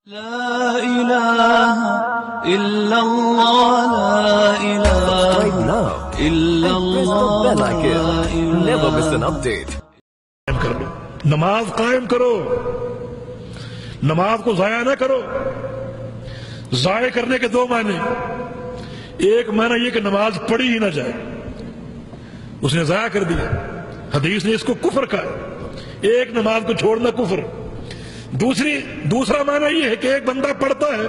لا إله إلا الله لا إله Subscribe now إلا and press the الله bell icon. Never miss an update. कर लो, नमाज कायम करो, नमाज को जाया ना करो। जाया करने के दो मायने, एक मायना ये कि नमाज पढ़ी ही ना जाए, उसने जाया कर दिया, हदीस ने इसको कुफर कहा, एक नमाज को छोड़ना कुफर। दूसरा मायना ये है कि एक बंदा पढ़ता है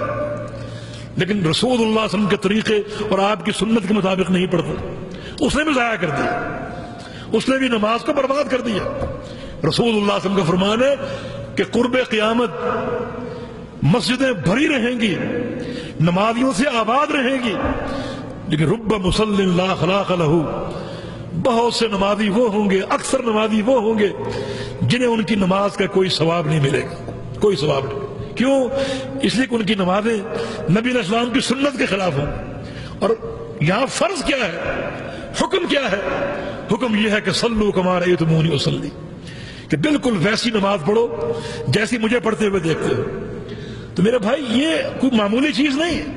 लेकिन रसूलुल्लाह सल्लल्लाहु अलैहि वसल्लम के तरीके और आपकी सुन्नत के मुताबिक नहीं पढ़ता, उसने भी जाया कर दिया, उसने भी नमाज को बर्बाद कर दिया। रसूलुल्लाह सल्लल्लाहु अलैहि वसल्लम का फरमान है कि कुर्बे क़ियामत मस्जिदें भरी रहेंगी, नमाजियों से आबाद रहेंगी, लेकिन रुब्बा मुसल्लिन ला खलाक़ लहू, बहुत से नमाजी वो होंगे, अक्सर नमाजी वो होंगे जिन्हें उनकी नमाज का कोई सवाब नहीं मिलेगा, कोई सवाब नहीं। क्यों? इसलिए कि उनकी नमाजें नबी अलैहिस्सलाम की सुन्नत के खिलाफ हैं। और यहां फर्ज क्या है, हुक्म क्या है? हुक्म यह है कि सल्लू कमा रअयतमूनी उसल्ली, कि बिल्कुल वैसी नमाज पढ़ो जैसी मुझे पढ़ते हुए देखते हो। तो मेरे भाई ये कोई मामूली चीज नहीं है।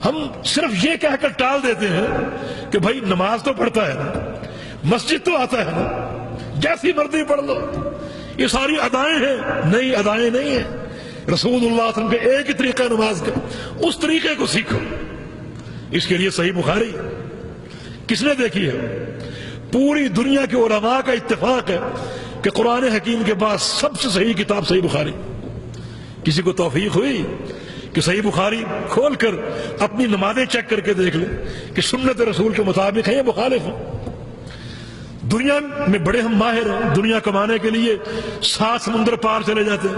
हम सिर्फ ये कहकर टाल देते हैं कि भाई नमाज तो पढ़ता है ना, मस्जिद तो आता है ना, जैसी मर्जी पढ़ लो, ये सारी अदाएं हैं। नहीं, अदाएं नहीं है। रसूलुल्लाह सल्लल्लाहु अलैहि वसल्लम के एक ही तरीका है नमाज का, उस तरीके को सीखो। इसके लिए सही बुखारी किसने देखी है? पूरी दुनिया के उलमा का इत्तेफाक है कि कुरान हकीम के बाद सबसे सही किताब सही बुखारी। किसी को तौफीक हुई कि सही बुखारी खोल कर अपनी नमाजें चेक करके देख ले कि सुन्नत रसूल के मुताबिक है या मुखालिफ है। दुनिया में बड़े हम माहिर हैं, दुनिया कमाने के लिए 7 समुंदर पार चले जाते हैं,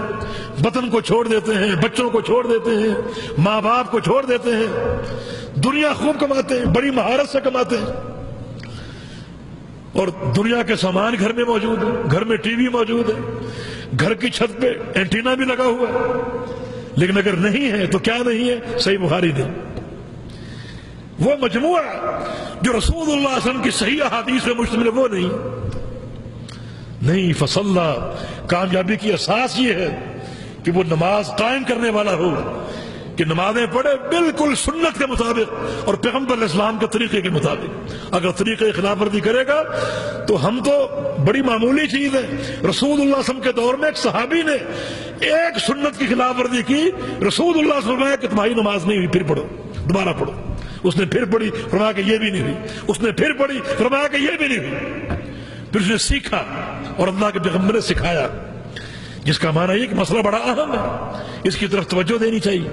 वतन को छोड़ देते हैं, बच्चों को छोड़ देते हैं, माँ बाप को छोड़ देते हैं, दुनिया खूब कमाते हैं, बड़ी महारत से कमाते हैं, और दुनिया के सामान घर में मौजूद है, घर में टीवी मौजूद है, घर की छत पे एंटीना भी लगा हुआ है, लेकिन अगर नहीं है तो क्या नहीं है? सही बुखारी नहीं। वो मजमुआ जो रसूलुल्लाह सल्लल्लाहु अलैहि वसल्लम की सही अहादीस में मुश्तमिल है, वो नहीं। फसल्ला, कामयाबी की असास ये है कि वो नमाज कायम करने वाला हो, कि नमाजें पढ़े बिल्कुल सुन्नत के मुताबिक और पैगंबर इस्लाम के तरीके के मुताबिक। अगर तरीके की खिलाफवर्जी करेगा तो हम तो बड़ी मामूली चीज है। रसूलुल्लाह सल्लल्लाहु अलैहि वसल्लम के दौर में एक सहाबी ने एक सुन्नत की खिलाफवर्जी की, रसूलुल्लाह सल्लल्लाहु अलैहि वसल्लम कि तुम्हारी नमाज नहीं हुई, फिर पढ़ो, दोबारा पढ़ो। उसने फिर पढ़ी, फरमाया कि ये भी नहीं हुई, उसने फिर पढ़ी, फरमाया कि ये भी नहीं हुई। फिर उसने सीखा और अल्लाह के पैगंबर ने सिखाया, जिसका माना ये कि मसला बड़ा अहम है, इसकी तरफ तवज्जो देनी चाहिए।